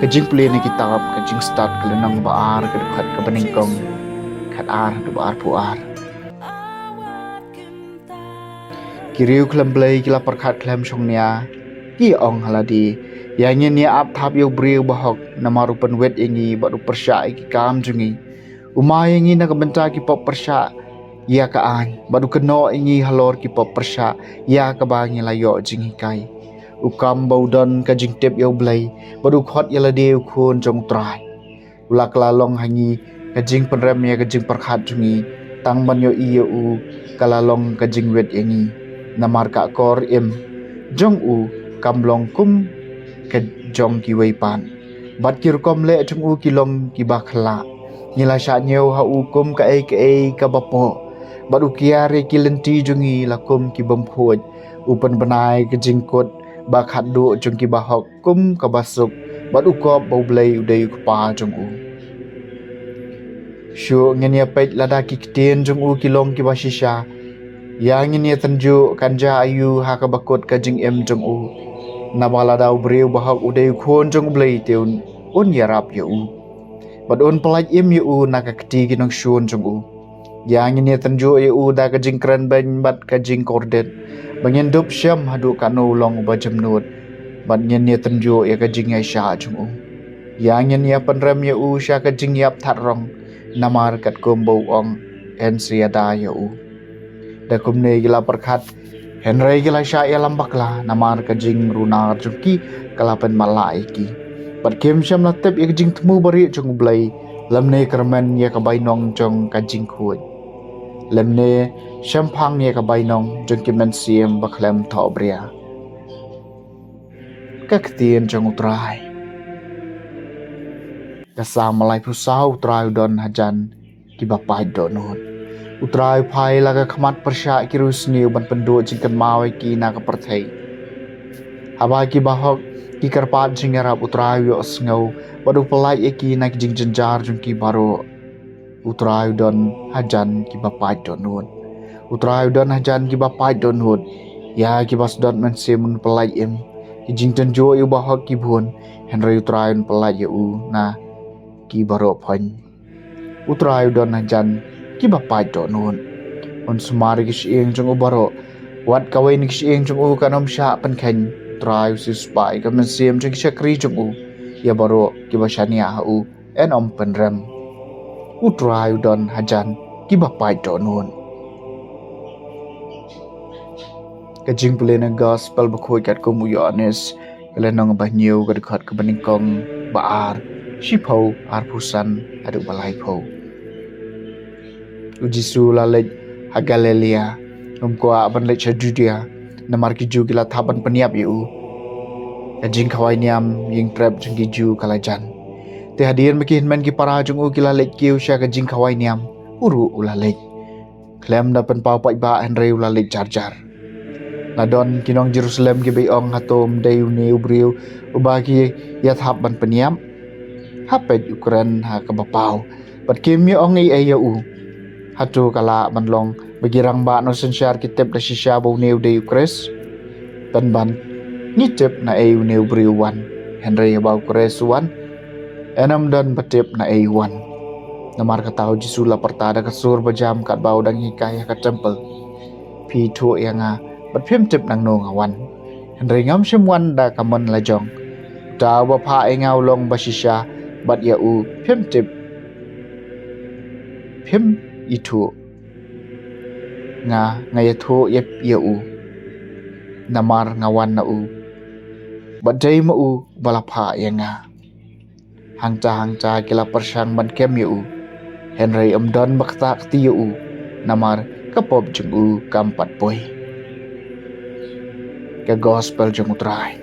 Kajing puli ni kitab kajing start kelenang baar ke dekat ke beningkong kat ar ke baar puar. Kiriu kelam belai kila perkat kelam songnya ki ong haladi yang ni ap thap yo briu bahok nama rupan wet ingi baru persya ki kam jungi umay ingi na kabenta ki pop persya ya ka an baru keno ingi halor ki pop persya ya ka bangi layo jingi kai ukam baudon ka jing tep yo blai baru khot yala de khun jong trai ulak lalong hangi ka jing penrem ya ka jing perkhat jungi tang ban yo i u kalalong ka jing wet ingi namar ka kor im jong u kamlong kum ke jong ki wei pan bat kir kom le jong u kilong ki bakhla nila sha nyeu ha u kum ka e ka bapo bat u kiare ki lenti jongi la kum ki bam phoj upan banai ke jingkot ba khat du jong ki bahok kum ka basuk bat u kop bau blai u dei pa jong u shu ngenia pet lada ki kten jong u kilong ki basisha yang ini tenju kanja ayu ha ka bakot ka jing em jong u na bala dau breu bahak udai khon jong blai teun un yarap ya u bad un pelaj im ya u na ka kti ki nong shun jong u yang ini tenju ya u da ka jing kran ban bat ka jing kordet bangen dup syam hadu ka no long ba jamnut bad nyen ni tenju ya ka jing ai sha jong u yang ini penrem ya u sha ka jing yap that rong namar kat kombo ong en siada ya u da kumne gila perkhat Henry gila sya ya lambakla namar ka jing runar jungki kalapan malai ki pat kem syam la tep ya jing temu bari jong blai lamne kermen ya ka bainong jong ka jing khoi lamne syam phang ya ka bainong jong ki men siem baklem tho bria ka ktien jong utrai ka sa malai pusau utrai don hajan ki bapai donut utrai phai laga khmat persya ki rusni ban pendu jingkan mawe ki na ka perthai haba ki bahok ki karpat jingara utrai yo asngau badu pelai ki na ki jing jenjar jung ki baro utrai don hajan ki bapai donun utrai don hajan ki bapai donun ya ki bas don men semun pelai im ki jing tenjo yo bahok ki bun henry utrai pelai yo na ki baro phan utrai don hajan ki bapai to nun on sumari ki sieng jong ubaro wat kawai ni sieng jong u kanom sha pan khen trai si spai ka men sim jong chakri jong u ya baro ki basania ha u en om penrem u trai don hajan ki bapai to nun ka jing pulena gospel bakhoi kat ko mu yones kelenong ba new ka khat ka baningkong baar shipho ar pusan adu balai pho ujisu lalej hagalelia umkwa ban lech judia namar ki ju gila thaban peniap yu kajing khawai niam ying trap jing ju kalajan te hadir mekin men ki para jung u gila lech kiu sha kajing khawai niam uru ulalej klem da pen pau pai ba henry ulalej jar nadon kinong jerusalem ki beong hatom dayu ne ubriu ubagi ya thap ban peniam hapet ukran ha ka bapau pat kimi ong ai u hatu kala banlong begirang ba no sensyar kitep da shisha bo neu de ukres tan ban nitep na e neu briwan henry ba ukres wan enam dan betep na e wan namar katau jisu la pertada kasur bajam kat bau dang hikayah kat temple pi thu yanga bat phim tep nang no ngawan henry ngam shimwan da kamon lajong da ba pha e ngau long ba shisha bat ya u phim tep phim itu nga ngayatho yep u namar ngawan na u badai ma u balapha yanga hangta kila persang ban kem u henry amdon bakta ti u namar kapop jung u kampat boy ka gospel jung utrai